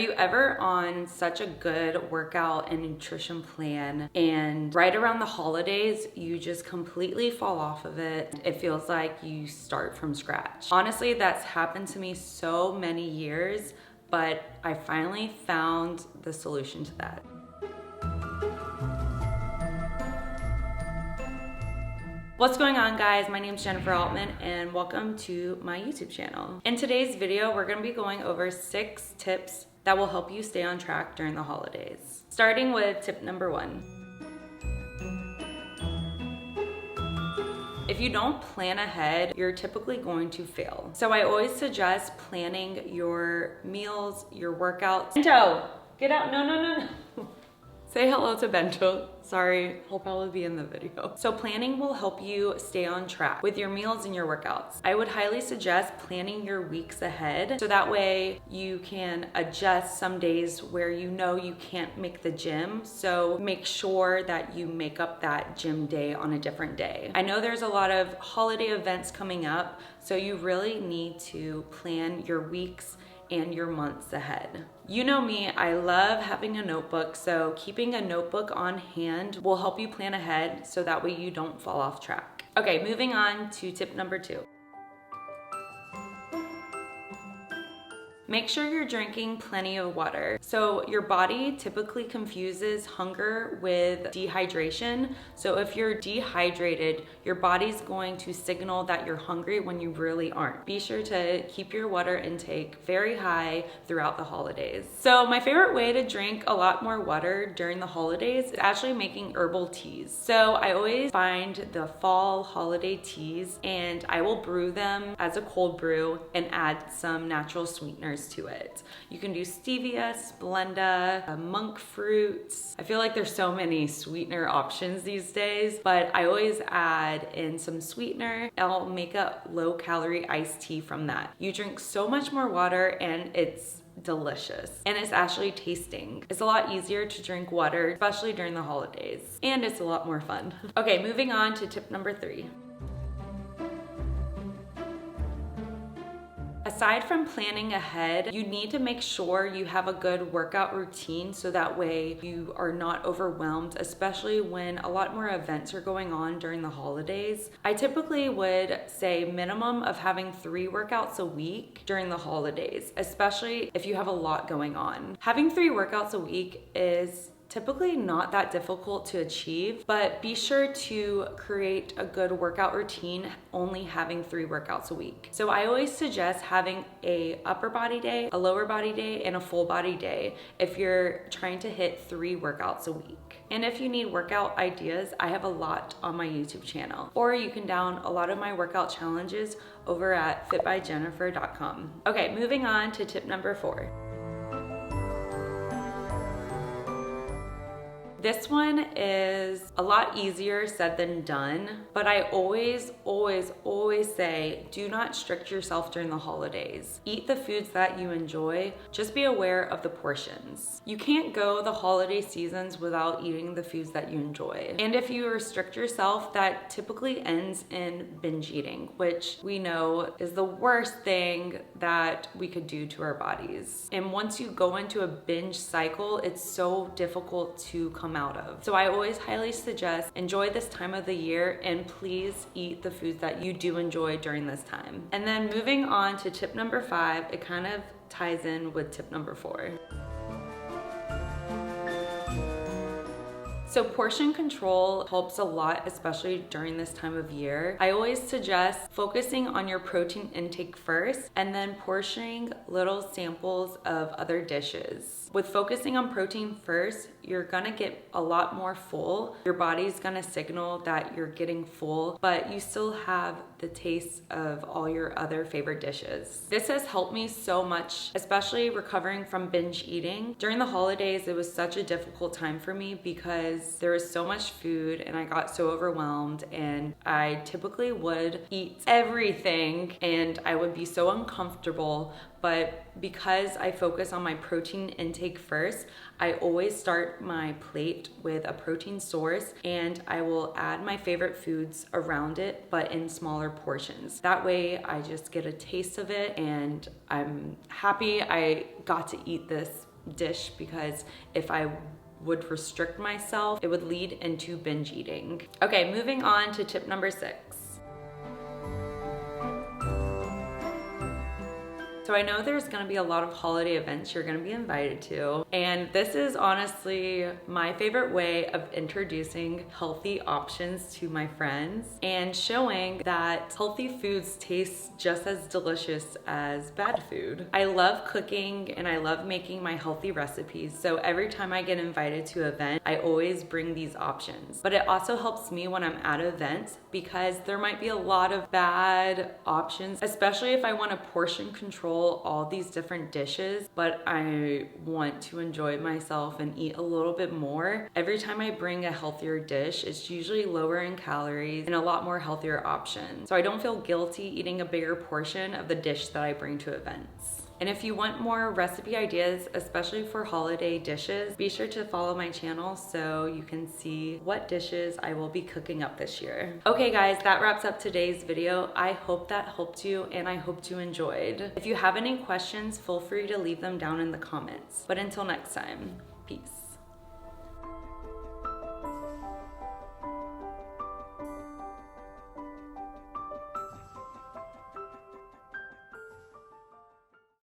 Are you ever on such a good workout and nutrition plan and right around the holidays, you just completely fall off of it? It feels like you start from scratch. Honestly, that's happened to me so many years, but I finally found the solution to that. What's going on, guys? My name is Jennifer Altman and welcome to my YouTube channel. In today's video, we're gonna be going over 6 tips that will help you stay on track during the holidays. Starting with tip number 1. If you don't plan ahead, you're typically going to fail. So I always suggest planning your meals, your workouts. Bento, get out, no. Say hello to Bento. Sorry, he'll probably be in the video. So planning will help you stay on track with your meals and your workouts. I would highly suggest planning your weeks ahead so that way you can adjust some days where you know you can't make the gym. So make sure that you make up that gym day on a different day. I know there's a lot of holiday events coming up, so you really need to plan your weeks and your months ahead. You know me, I love having a notebook, so keeping a notebook on hand will help you plan ahead so that way you don't fall off track. Okay, moving on to tip number 2. Make sure you're drinking plenty of water. So your body typically confuses hunger with dehydration. So if you're dehydrated, your body's going to signal that you're hungry when you really aren't. Be sure to keep your water intake very high throughout the holidays. So my favorite way to drink a lot more water during the holidays is actually making herbal teas. So I always find the fall holiday teas and I will brew them as a cold brew and add some natural sweeteners to it. You can do stevia, Splenda, monk fruits. I feel like there's so many sweetener options these days, but I always add in some sweetener. I'll make a low calorie iced tea from that. You drink so much more water and it's delicious and it's actually tasting. It's a lot easier to drink water, especially during the holidays, and it's a lot more fun. Okay, moving on to tip number 3. Aside from planning ahead, you need to make sure you have a good workout routine so that way you are not overwhelmed, especially when a lot more events are going on during the holidays. I typically would say minimum of having 3 workouts a week during the holidays, especially if you have a lot going on. Having 3 workouts a week is typically not that difficult to achieve, but be sure to create a good workout routine only having 3 workouts a week. So I always suggest having a upper body day, a lower body day, and a full body day if you're trying to hit 3 workouts a week. And if you need workout ideas, I have a lot on my YouTube channel, or you can download a lot of my workout challenges over at fitbyjennifer.com. Okay, moving on to tip number 4. This one is a lot easier said than done, but I always say, do not restrict yourself during the holidays. Eat the foods that you enjoy. Just be aware of the portions. You can't go the holiday seasons without eating the foods that you enjoy. And if you restrict yourself, that typically ends in binge eating, which we know is the worst thing that we could do to our bodies. And once you go into a binge cycle, it's so difficult to come out of. So I always highly suggest enjoy this time of the year and please eat the foods that you do enjoy during this time. And then moving on to tip number 5, it kind of ties in with tip number 4. So portion control helps a lot, especially during this time of year. I always suggest focusing on your protein intake first and then portioning little samples of other dishes. With focusing on protein first, you're gonna get a lot more full. Your body's gonna signal that you're getting full, but you still have the taste of all your other favorite dishes. This has helped me so much, especially recovering from binge eating. During the holidays, it was such a difficult time for me because there was so much food and I got so overwhelmed, and I typically would eat everything and I would be so uncomfortable. But because I focus on my protein intake first, I always start my plate with a protein source and I will add my favorite foods around it, but in smaller portions. That way I just get a taste of it and I'm happy I got to eat this dish because if I would restrict myself, it would lead into binge eating. Okay, moving on to tip number 6. So I know there's gonna be a lot of holiday events you're gonna be invited to, and this is honestly my favorite way of introducing healthy options to my friends and showing that healthy foods taste just as delicious as bad food. I love cooking and I love making my healthy recipes, so every time I get invited to an event, I always bring these options. But it also helps me when I'm at events because there might be a lot of bad options, especially if I want to portion control all these different dishes, but I want to enjoy myself and eat a little bit more. Every time I bring a healthier dish, it's usually lower in calories and a lot more healthier options. So I don't feel guilty eating a bigger portion of the dish that I bring to events. And if you want more recipe ideas, especially for holiday dishes, be sure to follow my channel so you can see what dishes I will be cooking up this year. Okay guys, that wraps up today's video. I hope that helped you and I hope you enjoyed. If you have any questions, feel free to leave them down in the comments. But until next time, peace.